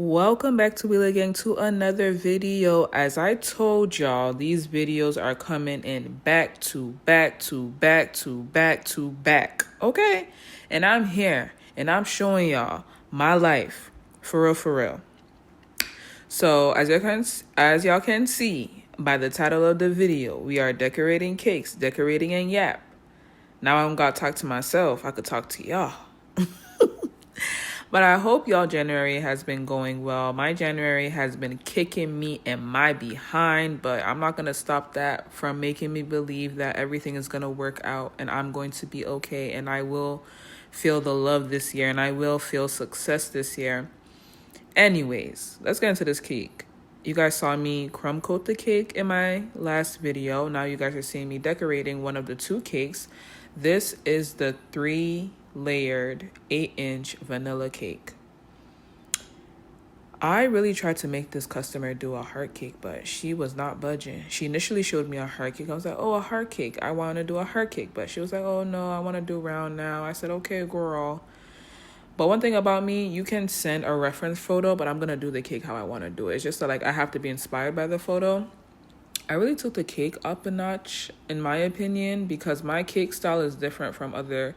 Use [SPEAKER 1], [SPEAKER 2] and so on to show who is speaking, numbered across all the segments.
[SPEAKER 1] Welcome back to Taweelah Gang to another video. As I told y'all, these videos are coming in back to back to back to back to back. Okay? And I'm here and I'm showing y'all my life. For real, for real. So as y'all can see by the title of the video, we are decorating cakes, decorating and yap. Now I'm gonna talk to myself. I could talk to y'all. But I hope y'all January has been going well. My January has been kicking me in my behind, but I'm not going to stop that from making me believe that everything is going to work out and I'm going to be okay and I will feel the love this year and I will feel success this year. Anyways, let's get into this cake. You guys saw me crumb coat the cake in my last video. Now you guys are seeing me decorating one of the two cakes. This is the 3-layered 8-inch vanilla cake. I really tried to make this customer do a heart cake, but she was not budging. She initially showed me a heart cake. I was like, oh, a heart cake. I want to do a heart cake. But she was like, oh, no, I want to do round now. I said, okay, girl. But one thing about me, you can send a reference photo, but I'm going to do the cake how I want to do it. It's just that, like, I have to be inspired by the photo. I really took the cake up a notch, in my opinion, because my cake style is different from other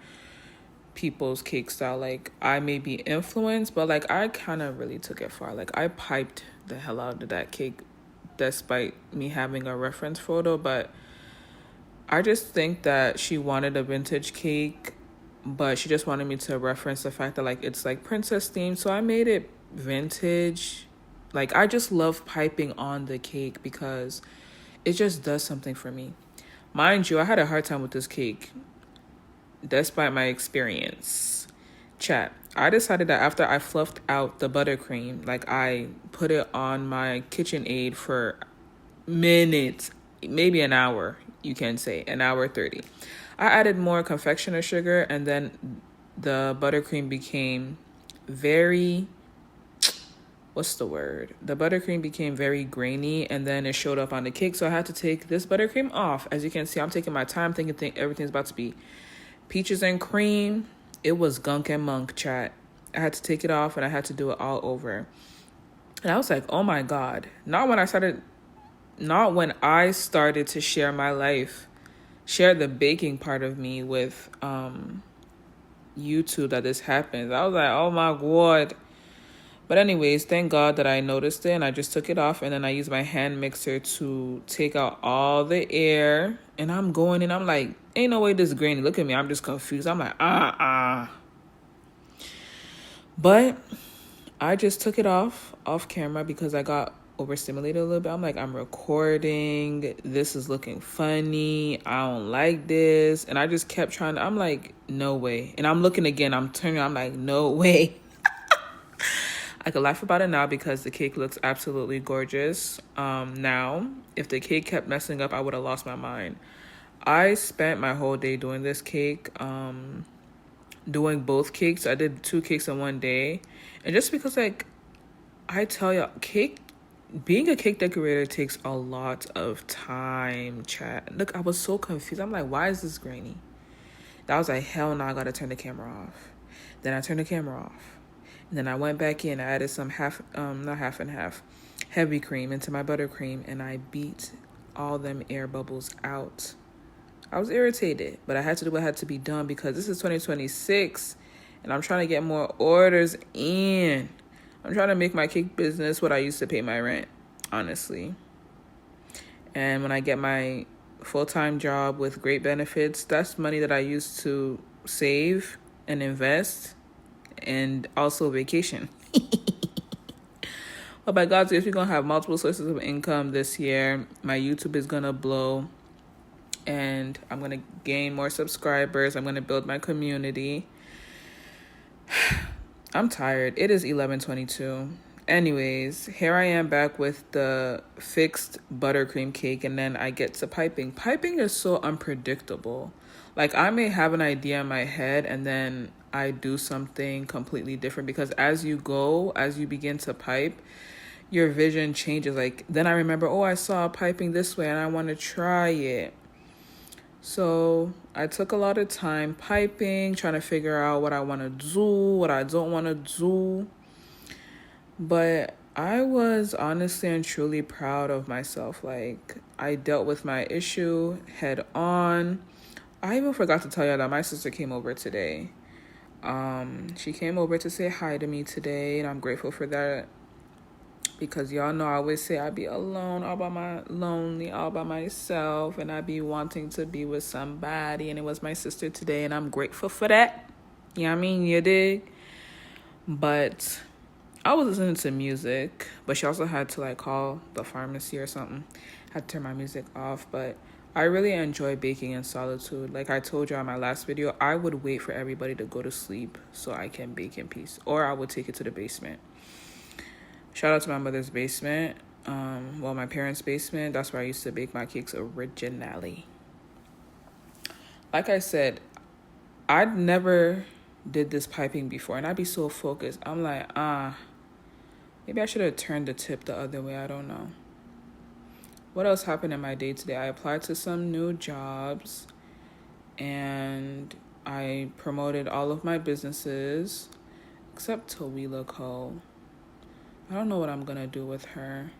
[SPEAKER 1] people's cake style. Like, I may be influenced, but, like, I kind of really took it far. Like, I piped the hell out of that cake despite me having a reference photo. But I just think that she wanted a vintage cake, but she just wanted me to reference the fact that, like, it's, like, princess themed. So I made it vintage. Like, I just love piping on the cake because it just does something for me. Mind you, I had a hard time with this cake, despite my experience. Chat, I decided that after I fluffed out the buttercream, like, I put it on my KitchenAid for minutes, maybe an hour, you can say, an hour 30. I added more confectioner sugar, and then the buttercream became very... The buttercream became very grainy, and then it showed up on the cake. So I had to take this buttercream off. As you can see, I'm taking my time thinking everything's about to be peaches and cream. It was gunk and monk, chat. I had to take it off and I had to do it all over. And I was like, oh my God. Not when I started to share my life, share the baking part of me with YouTube, that this happens. I was like, oh my God. But anyways, thank God that I noticed it and I just took it off, and then I used my hand mixer to take out all the air. And I'm going and I'm like, ain't no way this is grainy. Look at me. I'm just confused. I'm like, But I just took it off camera because I got overstimulated a little bit. I'm like, I'm recording. This is looking funny. I don't like this. And I just kept trying to, I'm like, no way. And I'm looking again. I'm turning. I'm like, no way. I could laugh about it now because the cake looks absolutely gorgeous. Now, if the cake kept messing up, I would have lost my mind. I spent my whole day doing this cake, doing both cakes. I did 2 cakes in one day. And just because, like, I tell y'all, being a cake decorator takes a lot of time, chat. Look, I was so confused. I'm like, why is this grainy? I was like, hell no, I gotta turn the camera off. Then I turned the camera off. And then I went back in, I added some not half and half, heavy cream into my buttercream, and I beat all them air bubbles out. I was irritated, but I had to do what had to be done because this is 2026, and I'm trying to get more orders in. I'm trying to make my cake business what I used to pay my rent, honestly. And when I get my full-time job with great benefits, that's money that I used to save and invest, and also vacation. But by God's grace, we're going to have multiple sources of income this year. My YouTube is going to blow, and I'm going to gain more subscribers. I'm going to build my community. I'm tired. It is 11:22. Anyways, here I am back with the fixed buttercream cake, and then I get to piping. Piping is so unpredictable. Like, I may have an idea in my head, and then I do something completely different because as you begin to pipe, your vision changes. Like, then I remember, oh, I saw piping this way and I want to try it. So I took a lot of time piping, trying to figure out what I want to do, what I don't want to do. But I was honestly and truly proud of myself. Like, I dealt with my issue head on. I even forgot to tell you that my sister came over today. She came over to say hi to me today, and I'm grateful for that. Because y'all know I always say I be alone, lonely, all by myself, and I be wanting to be with somebody. And it was my sister today, and I'm grateful for that. You know what I mean? You dig? But I was listening to music, but she also had to like call the pharmacy or something. Had to turn my music off, but I really enjoy baking in solitude. Like I told you on my last video, I would wait for everybody to go to sleep so I can bake in peace, or I would take it to the basement. Shout out to my mother's basement. My parents' basement. That's where I used to bake my cakes originally. Like I said, I'd never did this piping before, and I'd be so focused. I'm like, maybe I should have turned the tip the other way. I don't know. What else happened in my day today? I applied to some new jobs, and I promoted all of my businesses, except Taweelah Co. I don't know what I'm gonna do with her.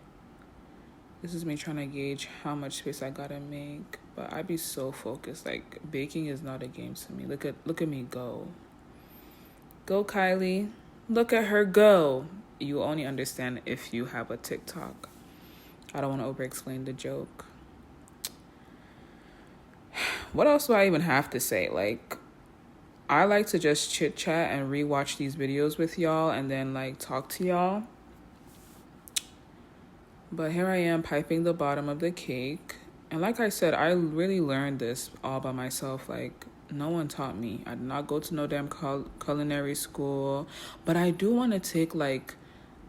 [SPEAKER 1] This is me trying to gauge how much space I gotta make. But I be so focused. Like baking is not a game to me. Look at me go. Go Kylie. Look at her go. You only understand if you have a TikTok. I don't want to over explain the joke. What else do I even have to say? Like, I like to just chit chat and rewatch these videos with y'all and then like talk to y'all. But here I am piping the bottom of the cake. And like I said, I really learned this all by myself. Like, no one taught me. I did not go to no damn culinary school. But I do want to take like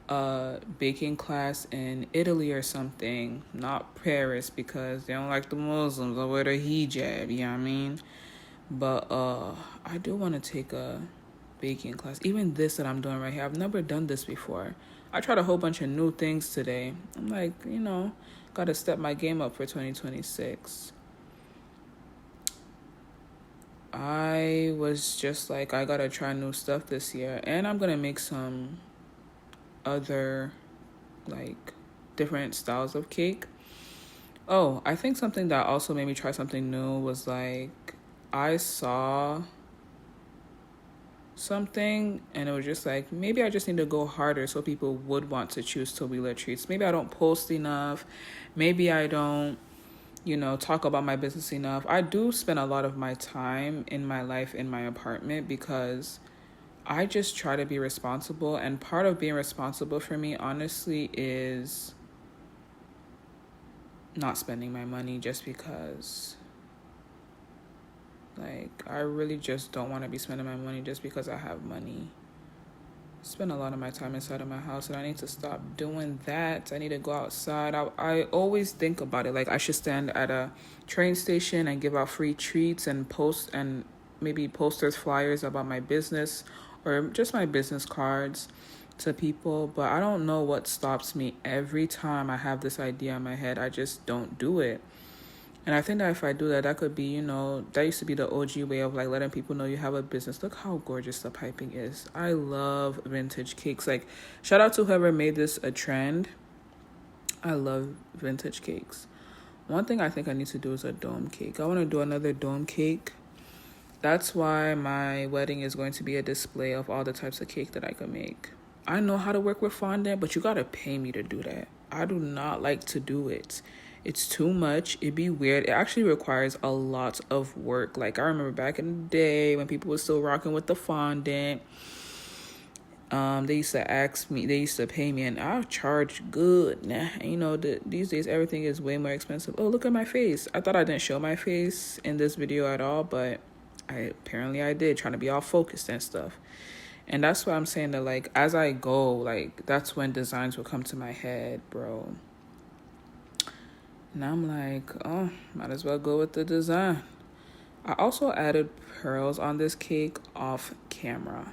[SPEAKER 1] a baking class in Italy or something. Not Paris, because they don't like the Muslims or wear the hijab, you know what I mean? But I do want to take a baking class. Even this that I'm doing right here, I've never done this before. I tried a whole bunch of new things today. I'm like, gotta step my game up for 2026. I was just like, I gotta try new stuff this year. And I'm gonna make some other, like, different styles of cake. Oh, I think something that also made me try something new was, like, I saw something and it was just like, maybe I just need to go harder so people would want to choose Taweelah treats. Maybe I don't post enough. Maybe I don't talk about my business enough. I do spend a lot of my time in my life in my apartment because I just try to be responsible, and part of being responsible for me honestly is not spending my money just because. Like, I really just don't want to be spending my money just because I have money. I spend a lot of my time inside of my house, and I need to stop doing that. I need to go outside. I always think about it. Like, I should stand at a train station and give out free treats and post, and maybe posters, flyers about my business or just my business cards to people. But I don't know what stops me. Every time I have this idea in my head, I just don't do it. And I think that if I do that, that could be, that used to be the OG way of like letting people know you have a business. Look how gorgeous the piping is. I love vintage cakes. Like, shout out to whoever made this a trend. I love vintage cakes. One thing I think I need to do is a dome cake. I want to do another dome cake. That's why my wedding is going to be a display of all the types of cake that I can make. I know how to work with fondant, but you got to pay me to do that. I do not like to do it. It's too much. It'd be weird. It actually requires a lot of work. Like, I remember back in the day when people were still rocking with the fondant. They used to pay me, and I'll charge good. Nah, these days everything is way more expensive. Oh, look at my face. I thought I didn't show my face in this video at all, but I did, trying to be all focused and stuff. And that's why I'm saying that, like, as I go, like, that's when designs will come to my head, bro. And I'm like, oh, might as well go with the design. I also added pearls on this cake off camera.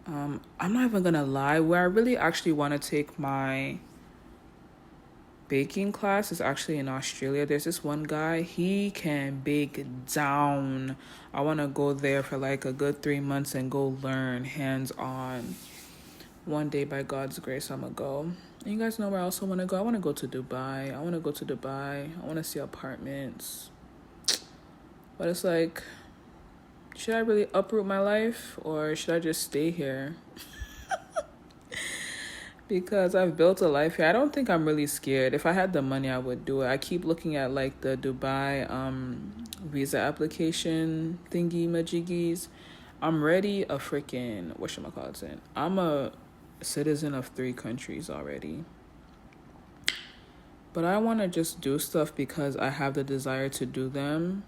[SPEAKER 1] I'm not even gonna lie, where I really actually want to take my baking class is actually in Australia. There's this one guy, he can bake down. I want to go there for like a good 3 months and go learn hands on. One day, by God's grace, I'm gonna go. And you guys know where I also want to go? I want to go to Dubai. I want to see apartments. But it's like, should I really uproot my life or should I just stay here? Because I've built a life here. I don't think I'm really scared. If I had the money, I would do it. I keep looking at like the Dubai visa application thingy majiggies. I'm ready a freaking whatchamacallit. I'm a citizen of 3 countries already. But I want to just do stuff because I have the desire to do them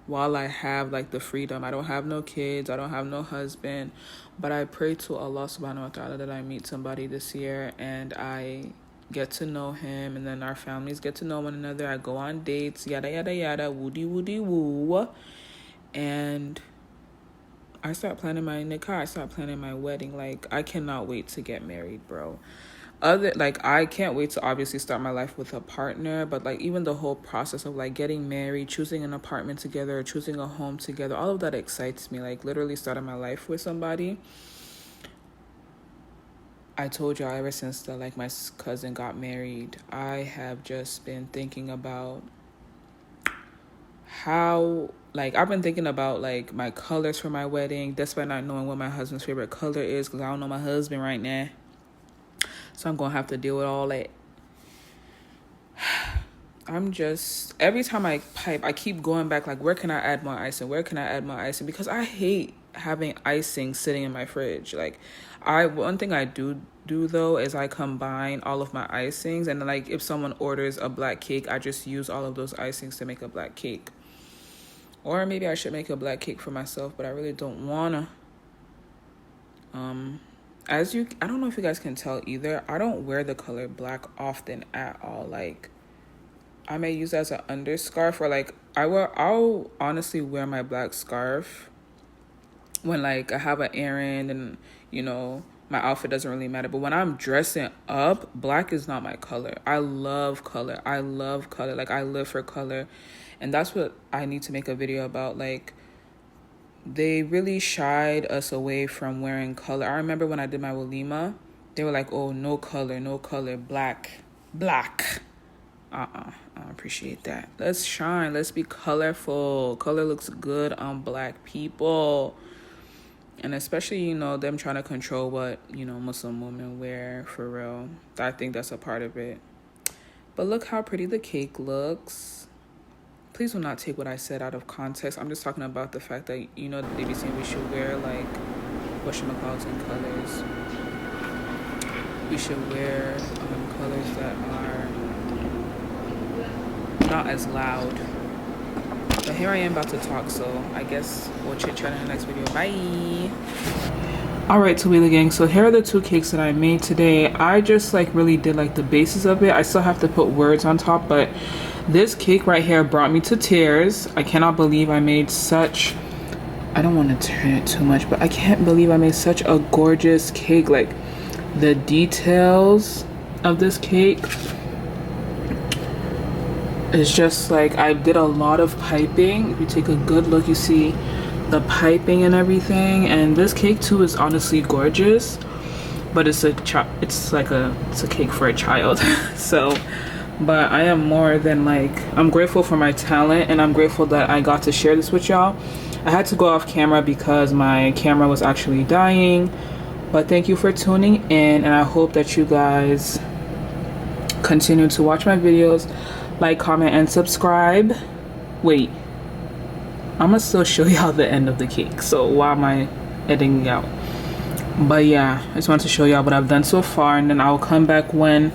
[SPEAKER 1] while I have like the freedom. I don't have no kids, I don't have no husband, but I pray to Allah subhanahu wa ta'ala that I meet somebody this year and I get to know him, and then our families get to know one another. I go on dates, yada yada yada, woody woody woo, and I start planning my nikah. I start planning my wedding. Like, I cannot wait to get married, bro. I can't wait to obviously start my life with a partner, but like even the whole process of like getting married, choosing an apartment together, choosing a home together, all of that excites me. Like, literally starting my life with somebody. I told y'all, ever since my cousin got married, I have just been thinking about how, like, I've been thinking about like my colors for my wedding, despite not knowing what my husband's favorite color is, because I don't know my husband right now. So I'm gonna have to deal with all that. Every time I pipe, I keep going back, like, where can I add more icing? Where can I add more icing? Because I hate having icing sitting in my fridge. Like, one thing I do though is I combine all of my icings, and like if someone orders a black cake, I just use all of those icings to make a black cake. Or maybe I should make a black cake for myself, but I really don't wanna. I don't know if you guys can tell either, I don't wear the color black often at all. Like, I may use it as an underscarf, or like I'll honestly wear my black scarf when like I have an errand and, you know, my outfit doesn't really matter. But when I'm dressing up, black is not my color. I love color. Like, I live for color. And that's what I need to make a video about. Like, they really shied us away from wearing color. I remember when I did my walima, they were like, oh, no color, black. I don't appreciate that. Let's shine. Let's be colorful. Color looks good on black people. And especially, you know, them trying to control what, you know, Muslim women wear, for real. I think that's a part of it. But look how pretty the cake looks. Please do not take what I said out of context. I'm just talking about the fact that, you know, they be saying we should wear, like, whatchamacallits in colors. We should wear colors that are not as loud. But here I am about to talk, so I guess we'll chit chat in the next video. Bye. Alright, Taweelah gang, so here are the 2 cakes that I made today. I just like really did like the bases of it. I still have to put words on top, but this cake right here brought me to tears. I cannot believe I made such, I don't want to turn it too much, but I can't believe I made such a gorgeous cake. Like, the details of this cake, it's just like, I did a lot of piping. If you take a good look, you see the piping and everything. And this cake too is honestly gorgeous, but it's a cake for a child. So, but I am more than like, I'm grateful for my talent, and I'm grateful that I got to share this with y'all. I had to go off camera because my camera was actually dying. But thank you for tuning in, and I hope that you guys continue to watch my videos, like, comment, and subscribe. Wait, I'm gonna still show y'all the end of the cake, so why am I editing it out? But yeah, I just wanted to show y'all what I've done so far, and then I'll come back when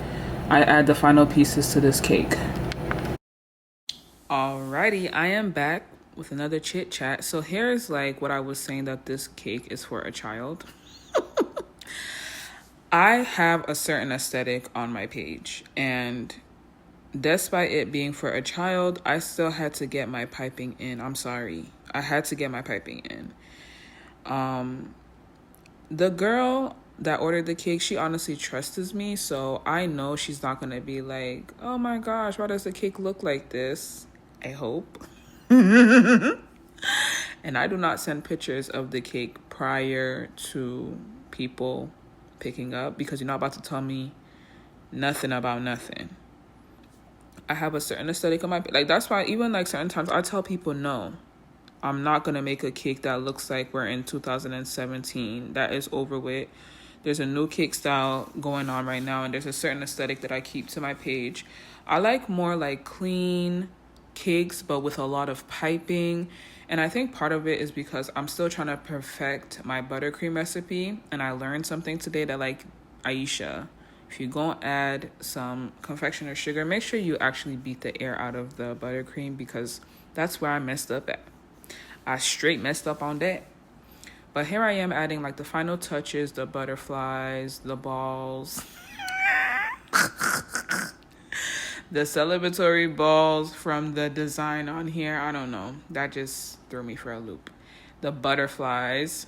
[SPEAKER 1] I add the final pieces to this cake. Alrighty, I am back with another chit chat. So here's like what I was saying, that this cake is for a child. I have a certain aesthetic on my page, and despite it being for a child, I still had to get my piping in. I'm sorry. I had to get my piping in. The girl that ordered the cake, she honestly trusts me, so I know she's not going to be like, oh my gosh, why does the cake look like this? I hope. And I do not send pictures of the cake prior to people picking up, because you're not about to tell me nothing about nothing. I have a certain aesthetic on my, like, that's why even like certain times I tell people, no, I'm not gonna make a cake that looks like we're in 2017. That is over with. There's a new cake style going on right now, and there's a certain aesthetic that I keep to my page. I like more like clean cakes, but with a lot of piping. And I think part of it is because I'm still trying to perfect my buttercream recipe. And I learned something today that, like, Aisha, if you're going to add some confectioner sugar, make sure you actually beat the air out of the buttercream, because that's where I messed up at. I straight messed up on that. But here I am adding like the final touches, the butterflies, the balls, the celebratory balls from the design on here. I don't know. That just threw me for a loop. The butterflies.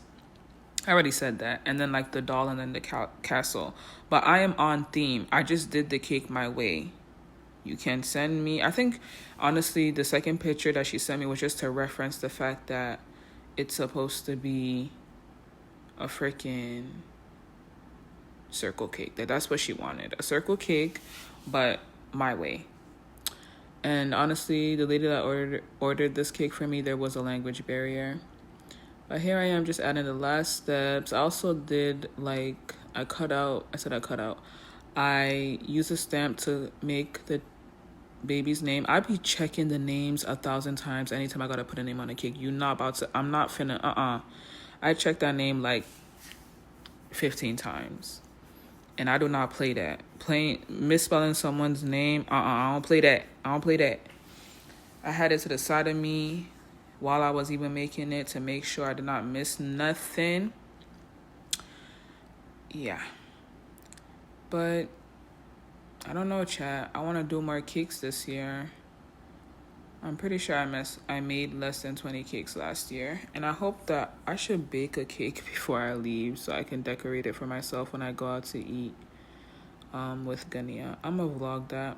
[SPEAKER 1] I already said that. And then like the doll and then the castle. But I am on theme. I just did the cake my way. You can send me. I think, honestly, the second picture that she sent me was just to reference the fact that it's supposed to be a freaking circle cake. That's what she wanted. A circle cake, but my way. And honestly, the lady that ordered this cake for me, there was a language barrier. But here I am just adding the last steps. I also did like, I used a stamp to make the baby's name. I be checking the names 1,000 times anytime I gotta put a name on a cake. I'm not finna, I check that name like 15 times. And I do not play that. Misspelling someone's name, I don't play that. I had it to the side of me while I was even making it to make sure I did not miss nothing. Yeah. But I don't know, chat. I want to do more cakes this year. I'm pretty sure I made less than 20 cakes last year. And I hope that I should bake a cake before I leave so I can decorate it for myself when I go out to eat with Gania. I'm going to vlog that.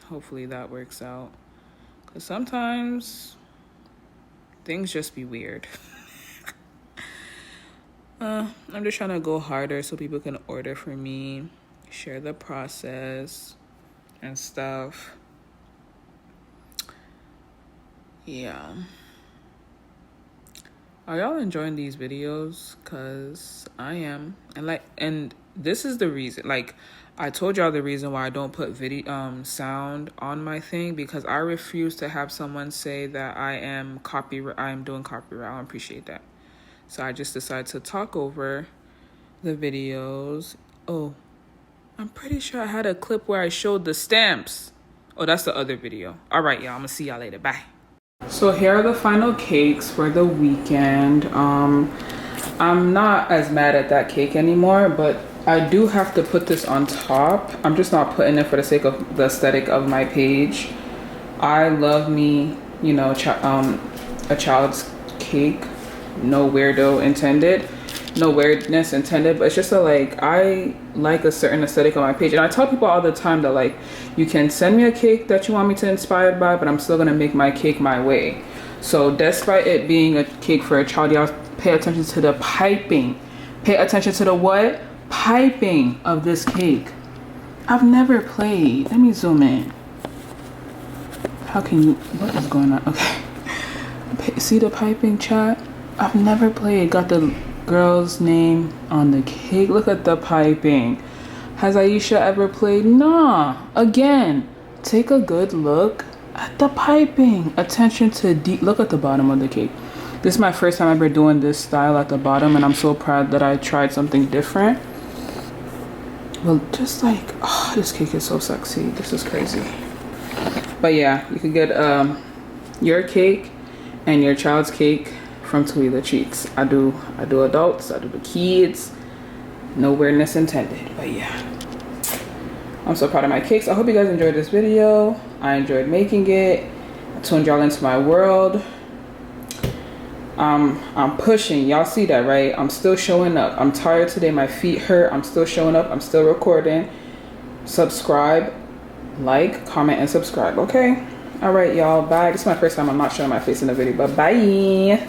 [SPEAKER 1] Hopefully that works out. Because sometimes things just be weird. I'm just trying to go harder so people can order for me, share the process and stuff. Yeah. Are y'all enjoying these videos? Cause I am. And this is the reason, like, I told y'all the reason why I don't put video sound on my thing, because I refuse to have someone say that I am doing copyright. I don't appreciate that. So I just decided to talk over the videos. Oh, I'm pretty sure I had a clip where I showed the stamps. Oh, that's the other video. All right, y'all. I'm gonna see y'all later. Bye. So here are the final cakes for the weekend. I'm not as mad at that cake anymore, but I do have to put this on top. I'm just not putting it for the sake of the aesthetic of my page. I love me, you know, a child's cake. No weirdness intended, but it's just I like a certain aesthetic on my page. And I tell people all the time that, like, you can send me a cake that you want me to inspired by, but I'm still gonna make my cake my way. So despite it being a cake for a child, y'all pay attention to the piping. Pay attention to the what? Piping of this cake. I've never played. Let me zoom in. What is going on? Okay. See the piping, chat? I've never played. Got the girl's name on the cake. Look at the piping. Has Aisha ever played? Nah. Again, take a good look at the piping. Attention to look at the bottom of the cake. This is my first time ever doing this style at the bottom, and I'm so proud that I tried something different. Well, just like, oh, this cake is so sexy. This is crazy. But yeah, you can get your cake and your child's cake from Taweelah Treats. I do adults, I do the kids. No weirdness intended, but yeah. I'm so proud of my cakes. I hope you guys enjoyed this video. I enjoyed making it. I tuned y'all into my world. I'm pushing. Y'all see that, right? I'm still showing up. I'm tired today. My feet hurt. I'm still showing up. I'm still recording. Subscribe, like, comment, and subscribe, okay? All right, y'all. Bye. This is my first time I'm not showing my face in the video, but bye.